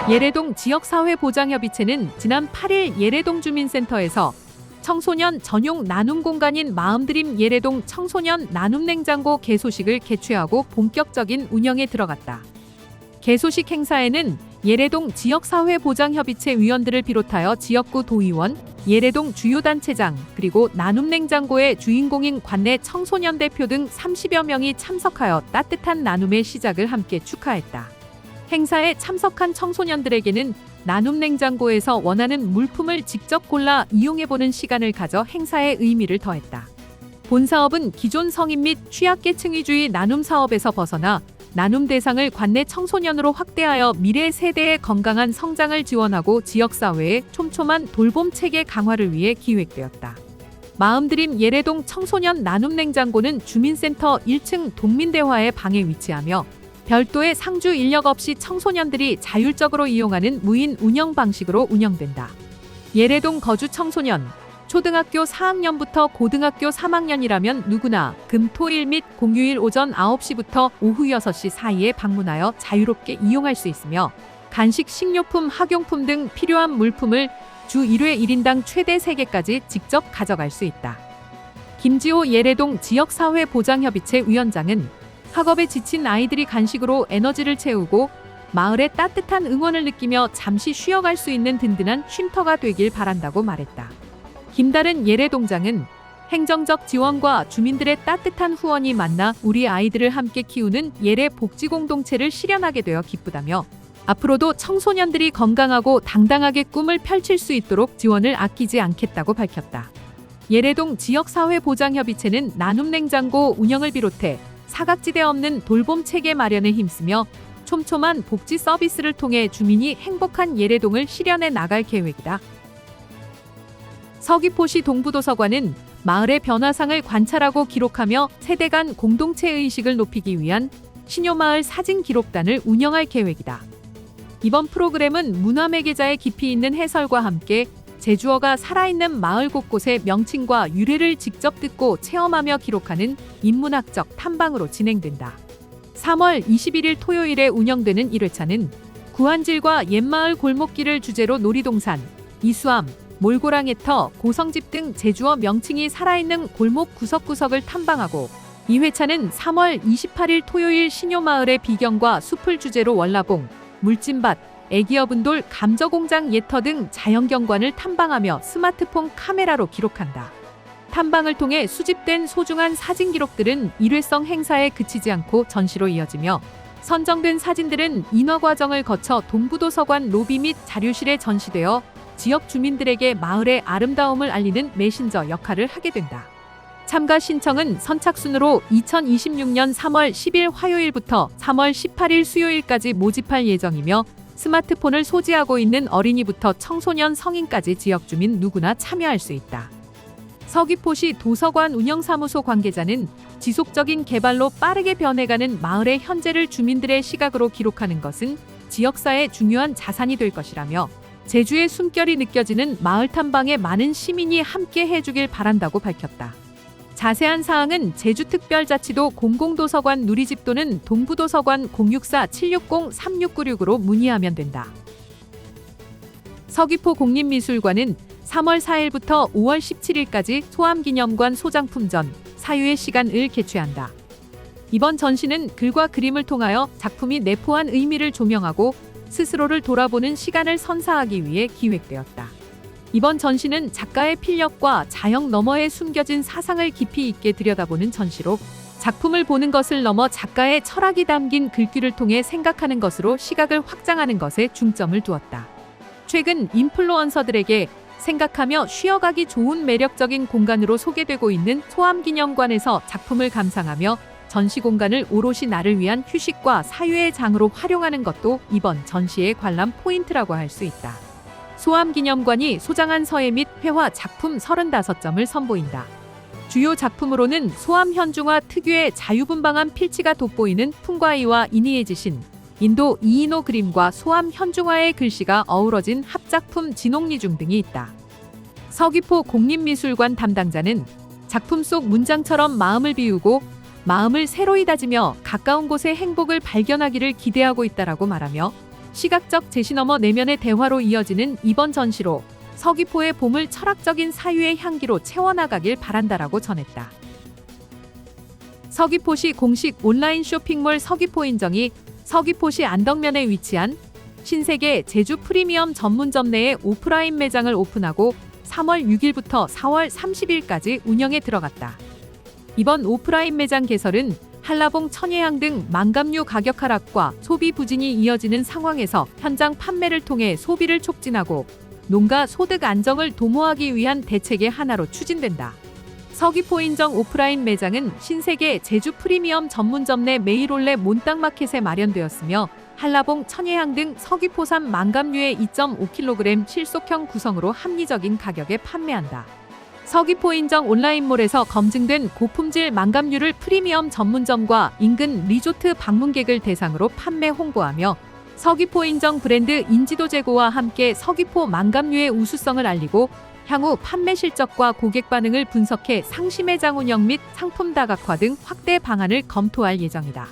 예래동 지역사회보장협의체는 지난 8일 예래동 주민센터에서 청소년 전용 나눔 공간인 마음드림 예래동 청소년 나눔냉장고 개소식을 개최하고 본격적인 운영에 들어갔다. 개소식 행사에는 예래동 지역사회보장협의체 위원들을 비롯하여 지역구 도의원, 예래동 주요 단체장, 그리고 나눔냉장고의 주인공인 관내 청소년 대표 등 30여 명이 참석하여 따뜻한 나눔의 시작을 함께 축하했다. 행사에 참석한 청소년들에게는 나눔냉장고에서 원하는 물품을 직접 골라 이용해보는 시간을 가져 행사의 의미를 더했다. 본 사업은 기존 성인 및 취약계층 위주의 나눔 사업에서 벗어나 나눔 대상을 관내 청소년으로 확대하여 미래 세대의 건강한 성장을 지원하고 지역사회의 촘촘한 돌봄 체계 강화를 위해 기획되었다. 마음드림 예래동 청소년 나눔냉장고는 주민센터 1층 동민대화의 방에 위치하며 별도의 상주 인력 없이 청소년들이 자율적으로 이용하는 무인 운영 방식으로 운영된다. 예래동 거주 청소년, 초등학교 4학년부터 고등학교 3학년이라면 누구나 금, 토, 일 및 공휴일 오전 9시부터 오후 6시 사이에 방문하여 자유롭게 이용할 수 있으며 간식, 식료품, 학용품 등 필요한 물품을 주 1회 1인당 최대 3개까지 직접 가져갈 수 있다. 김지호 예래동 지역사회보장협의체 위원장은 학업에 지친 아이들이 간식으로 에너지를 채우고 마을의 따뜻한 응원을 느끼며 잠시 쉬어갈 수 있는 든든한 쉼터가 되길 바란다고 말했다. 김다른 예래동장은 행정적 지원과 주민들의 따뜻한 후원이 만나 우리 아이들을 함께 키우는 예래 복지 공동체를 실현하게 되어 기쁘다며 앞으로도 청소년들이 건강하고 당당하게 꿈을 펼칠 수 있도록 지원을 아끼지 않겠다고 밝혔다. 예래동 지역사회보장협의체는 나눔냉장고 운영을 비롯해 사각지대 없는 돌봄 체계 마련에 힘쓰며 촘촘한 복지 서비스를 통해 주민이 행복한 예래동을 실현해 나갈 계획이다. 서귀포시 동부도서관은 마을의 변화상을 관찰하고 기록하며 세대 간 공동체 의식을 높이기 위한 신효마을 사진 기록단을 운영할 계획이다. 이번 프로그램은 문화매개자의 깊이 있는 해설과 함께 제주어가 살아있는 마을 곳곳의 명칭과 유래를 직접 듣고 체험하며 기록하는 인문학적 탐방으로 진행된다. 3월 21일 토요일에 운영되는 1회차는 구한질과 옛마을 골목길을 주제로 놀이동산, 이수암, 몰고랑에터, 고성집 등 제주어 명칭이 살아있는 골목 구석구석을 탐방하고 2회차는 3월 28일 토요일 신효마을의 비경과 숲을 주제로 월라봉, 물진밭, 애기어분돌, 감저공장 예터 등 자연경관을 탐방하며 스마트폰 카메라로 기록한다. 탐방을 통해 수집된 소중한 사진 기록들은 일회성 행사에 그치지 않고 전시로 이어지며 선정된 사진들은 인화 과정을 거쳐 동부도서관 로비 및 자료실에 전시되어 지역 주민들에게 마을의 아름다움을 알리는 메신저 역할을 하게 된다. 참가 신청은 선착순으로 2026년 3월 10일 화요일부터 3월 18일 수요일까지 모집할 예정이며 스마트폰을 소지하고 있는 어린이부터 청소년, 성인까지 지역 주민 누구나 참여할 수 있다. 서귀포시 도서관 운영사무소 관계자는 지속적인 개발로 빠르게 변해가는 마을의 현재를 주민들의 시각으로 기록하는 것은 지역사의 중요한 자산이 될 것이라며 제주의 숨결이 느껴지는 마을 탐방에 많은 시민이 함께 해주길 바란다고 밝혔다. 자세한 사항은 제주특별자치도 공공도서관 누리집 또는 동부도서관 064-760-3696으로 문의하면 된다. 서귀포 국립미술관은 3월 4일부터 5월 17일까지 소암기념관 소장품전, 사유의 시간을 개최한다. 이번 전시는 글과 그림을 통하여 작품이 내포한 의미를 조명하고 스스로를 돌아보는 시간을 선사하기 위해 기획되었다. 이번 전시는 작가의 필력과 자영 너머에 숨겨진 사상을 깊이 있게 들여다보는 전시로 작품을 보는 것을 넘어 작가의 철학이 담긴 글귀를 통해 생각하는 것으로 시각을 확장하는 것에 중점을 두었다. 최근 인플루언서들에게 생각하며 쉬어가기 좋은 매력적인 공간으로 소개되고 있는 소암기념관에서 작품을 감상하며 전시 공간을 오롯이 나를 위한 휴식과 사유의 장으로 활용하는 것도 이번 전시의 관람 포인트라고 할 수 있다. 소암기념관이 소장한 서예 및 회화 작품 35점을 선보인다. 주요 작품으로는 소암현중화 특유의 자유분방한 필치가 돋보이는 풍과이와 이니의 지신, 인도 이인호 그림과 소암현중화의 글씨가 어우러진 합작품 진옥리중 등이 있다. 서귀포 국립미술관 담당자는 작품 속 문장처럼 마음을 비우고 마음을 새로이 다지며 가까운 곳의 행복을 발견하기를 기대하고 있다라고 말하며 시각적 제시 넘어 내면의 대화로 이어지는 이번 전시로 서귀포의 봄을 철학적인 사유의 향기로 채워나가길 바란다라고 전했다. 서귀포시 공식 온라인 쇼핑몰 서귀포인정이 서귀포시 안덕면에 위치한 신세계 제주 프리미엄 전문점 내에 오프라인 매장을 오픈하고 3월 6일부터 4월 30일까지 운영에 들어갔다. 이번 오프라인 매장 개설은 한라봉, 천혜향 등 망감류 가격 하락과 소비 부진이 이어지는 상황에서 현장 판매를 통해 소비를 촉진하고 농가 소득 안정을 도모하기 위한 대책의 하나로 추진된다. 서귀포인정 오프라인 매장은 신세계 제주 프리미엄 전문점 내 메이롤레 몬땅마켓에 마련되었으며 한라봉, 천혜향 등 서귀포산 망감류의 2.5kg 실속형 구성으로 합리적인 가격에 판매한다. 서귀포인정 온라인몰에서 검증된 고품질 망감류를 프리미엄 전문점과 인근 리조트 방문객을 대상으로 판매 홍보하며 서귀포인정 브랜드 인지도 제고와 함께 서귀포 망감류의 우수성을 알리고 향후 판매 실적과 고객 반응을 분석해 상시 매장 운영 및 상품 다각화 등 확대 방안을 검토할 예정이다.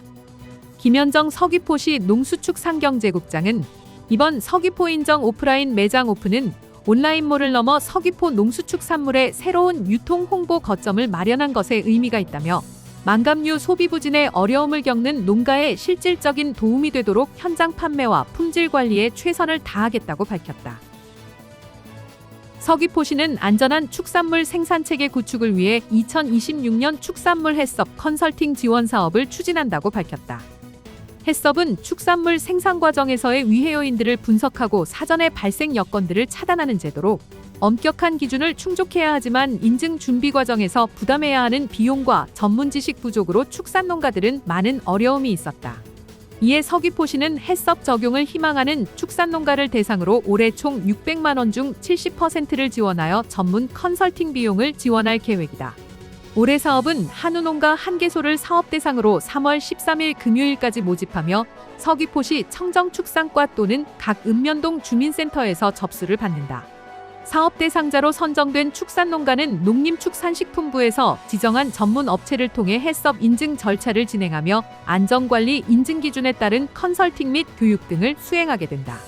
김현정 서귀포시 농수축산경제국장은 이번 서귀포인정 오프라인 매장 오픈은 온라인몰을 넘어 서귀포 농수축산물의 새로운 유통 홍보 거점을 마련한 것에 의미가 있다며 망감류 소비 부진에 어려움을 겪는 농가에 실질적인 도움이 되도록 현장 판매와 품질 관리에 최선을 다하겠다고 밝혔다. 서귀포시는 안전한 축산물 생산체계 구축을 위해 2026년 축산물 해썹 컨설팅 지원 사업을 추진한다고 밝혔다. 해썹은 축산물 생산 과정에서의 위해 요인들을 분석하고 사전의 발생 여건들을 차단하는 제도로 엄격한 기준을 충족해야 하지만 인증 준비 과정에서 부담해야 하는 비용과 전문 지식 부족으로 축산 농가들은 많은 어려움이 있었다. 이에 서귀포시는 해썹 적용을 희망하는 축산 농가를 대상으로 올해 총 600만 원 중 70%를 지원하여 전문 컨설팅 비용을 지원할 계획이다. 올해 사업은 한우 농가 1개소를 사업 대상으로 3월 13일 금요일까지 모집하며 서귀포시 청정축산과 또는 각 읍면동 주민센터에서 접수를 받는다. 사업 대상자로 선정된 축산농가는 농림축산식품부에서 지정한 전문 업체를 통해 해썹 인증 절차를 진행하며 안전관리 인증 기준에 따른 컨설팅 및 교육 등을 수행하게 된다.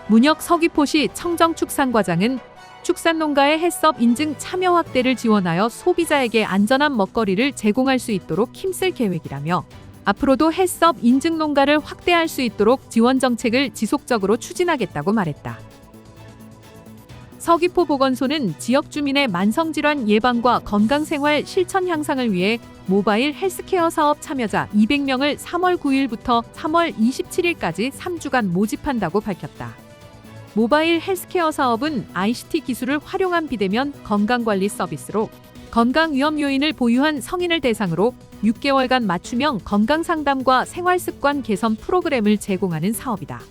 문혁 서귀포시 청정축산과장은 축산농가의 해썹 인증 참여 확대를 지원하여 소비자에게 안전한 먹거리를 제공할 수 있도록 힘쓸 계획이라며 앞으로도 해썹 인증 농가를 확대할 수 있도록 지원 정책을 지속적으로 추진하겠다고 말했다. 서귀포 보건소는 지역 주민의 만성질환 예방과 건강생활 실천 향상을 위해 모바일 헬스케어 사업 참여자 200명을 3월 9일부터 3월 27일까지 3주간 모집한다고 밝혔다. 모바일 헬스케어 사업은 ICT 기술을 활용한 비대면 건강관리 서비스로 건강 위험 요인을 보유한 성인을 대상으로 6개월간 맞춤형 건강상담과 생활습관 개선 프로그램을 제공하는 사업이다.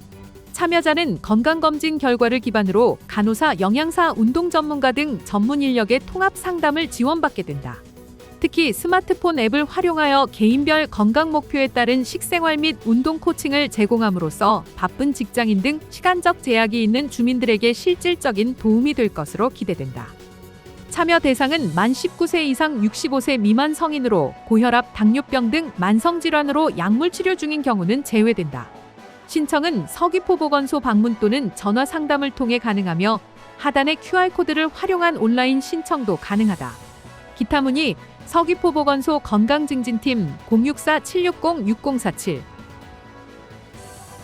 참여자는 건강검진 결과를 기반으로 간호사, 영양사, 운동 전문가 등 전문 인력의 통합 상담을 지원받게 된다. 특히 스마트폰 앱을 활용하여 개인별 건강 목표에 따른 식생활 및 운동 코칭을 제공함으로써 바쁜 직장인 등 시간적 제약이 있는 주민들에게 실질적인 도움이 될 것으로 기대된다. 참여 대상은 만 19세 이상 65세 미만 성인으로 고혈압, 당뇨병 등 만성질환으로 약물 치료 중인 경우는 제외된다. 신청은 서귀포 보건소 방문 또는 전화 상담을 통해 가능하며 하단의 QR코드를 활용한 온라인 신청도 가능하다. 기타 문의 서귀포 보건소 건강증진팀 064-760-6047.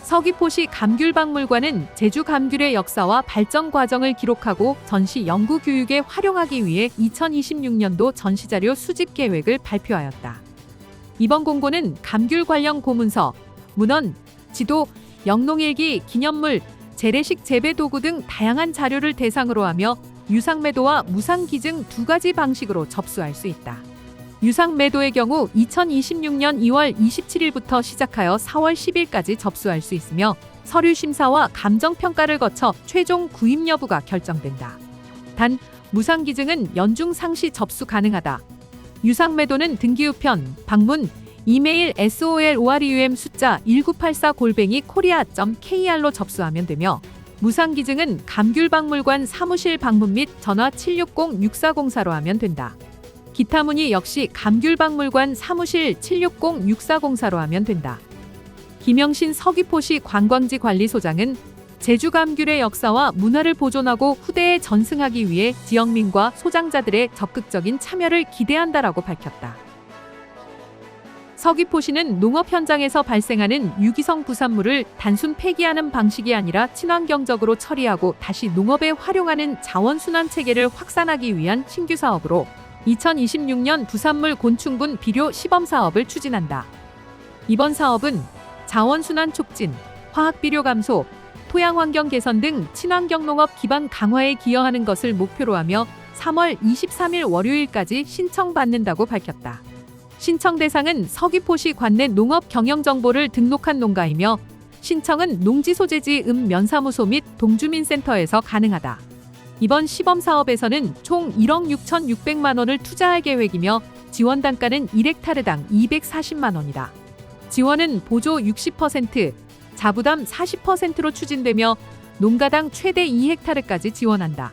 서귀포시 감귤박물관은 제주 감귤의 역사와 발전 과정을 기록하고 전시 연구 교육에 활용하기 위해 2026년도 전시자료 수집 계획을 발표하였다. 이번 공고는 감귤 관련 고문서, 문헌, 지도, 영농일기, 기념물, 재래식 재배 도구 등 다양한 자료를 대상으로 하며 유상매도와 무상기증 두 가지 방식으로 접수할 수 있다. 유상매도의 경우 2026년 2월 27일부터 시작하여 4월 10일까지 접수할 수 있으며 서류 심사와 감정평가를 거쳐 최종 구입 여부가 결정된다. 단, 무상기증은 연중 상시 접수 가능하다. 유상매도는 등기우편, 방문, 이메일 solorem 숫자 1984@korea.kr로 접수하면 되며 무상기증은 감귤박물관 사무실 방문 및 전화 760-6404로 하면 된다. 기타 문의 역시 감귤박물관 사무실 760-6404로 하면 된다. 김영신 서귀포시 관광지관리소장은 제주감귤의 역사와 문화를 보존하고 후대에 전승하기 위해 지역민과 소장자들의 적극적인 참여를 기대한다라고 밝혔다. 서귀포시는 농업 현장에서 발생하는 유기성 부산물을 단순 폐기하는 방식이 아니라 친환경적으로 처리하고 다시 농업에 활용하는 자원순환 체계를 확산하기 위한 신규 사업으로 2026년 부산물 곤충분 비료 시범 사업을 추진한다. 이번 사업은 자원순환 촉진, 화학비료 감소, 토양환경 개선 등 친환경 농업 기반 강화에 기여하는 것을 목표로 하며 3월 23일 월요일까지 신청받는다고 밝혔다. 신청 대상은 서귀포시 관내 농업 경영 정보를 등록한 농가이며 신청은 농지소재지 면사무소 및 동주민센터에서 가능하다. 이번 시범 사업에서는 총 1억 6,600만 원을 투자할 계획이며 지원 단가는 1헥타르당 240만 원이다. 지원은 보조 60%, 자부담 40%로 추진되며 농가당 최대 2헥타르까지 지원한다.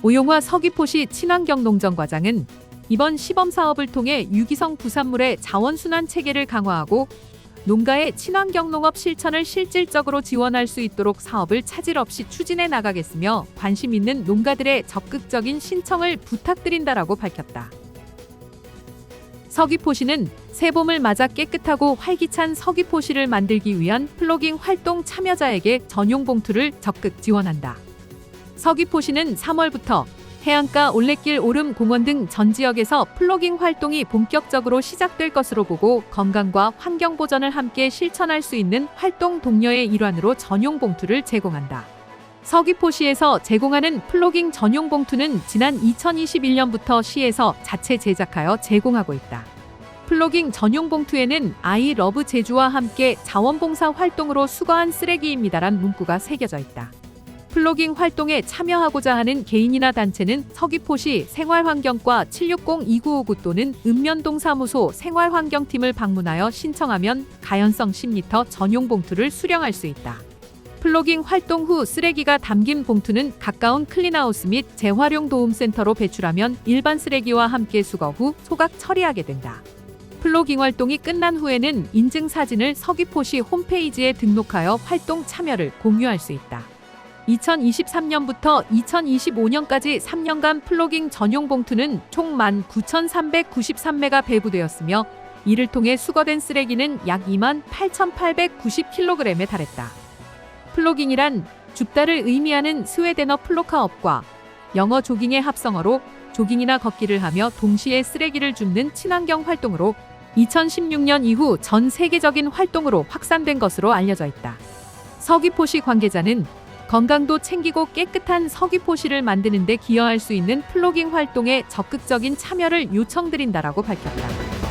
오용화 서귀포시 친환경 농정과장은 이번 시범 사업을 통해 유기성 부산물의 자원순환 체계를 강화하고 농가의 친환경 농업 실천을 실질적으로 지원할 수 있도록 사업을 차질 없이 추진해 나가겠으며 관심 있는 농가들의 적극적인 신청을 부탁드린다라고 밝혔다. 서귀포시는 새봄을 맞아 깨끗하고 활기찬 서귀포시를 만들기 위한 플로깅 활동 참여자에게 전용 봉투를 적극 지원한다. 서귀포시는 3월부터 해안가 올레길 오름 공원 등 전 지역에서 플로깅 활동이 본격적으로 시작될 것으로 보고 건강과 환경 보전을 함께 실천할 수 있는 활동 독려의 일환으로 전용 봉투를 제공한다. 서귀포시에서 제공하는 플로깅 전용 봉투는 지난 2021년부터 시에서 자체 제작하여 제공하고 있다. 플로깅 전용 봉투에는 I love 제주와 함께 자원봉사 활동으로 수거한 쓰레기입니다란 문구가 새겨져 있다. 플로깅 활동에 참여하고자 하는 개인이나 단체는 서귀포시 생활환경과 760-2959 또는 읍면동 사무소 생활환경팀을 방문하여 신청하면 가연성 10리터 전용 봉투를 수령할 수 있다. 플로깅 활동 후 쓰레기가 담긴 봉투는 가까운 클린하우스 및 재활용 도움센터로 배출하면 일반 쓰레기와 함께 수거 후 소각 처리하게 된다. 플로깅 활동이 끝난 후에는 인증 사진을 서귀포시 홈페이지에 등록하여 활동 참여를 공유할 수 있다. 2023년부터 2025년까지 3년간 플로깅 전용 봉투는 총 19,393매가 배부되었으며 이를 통해 수거된 쓰레기는 약 28,890kg에 달했다. 플로깅이란 줍다를 의미하는 스웨덴어 플로카업과 영어 조깅의 합성어로 조깅이나 걷기를 하며 동시에 쓰레기를 줍는 친환경 활동으로 2016년 이후 전 세계적인 활동으로 확산된 것으로 알려져 있다. 서귀포시 관계자는 건강도 챙기고 깨끗한 서귀포시를 만드는 데 기여할 수 있는 플로깅 활동에 적극적인 참여를 요청드린다라고 밝혔다.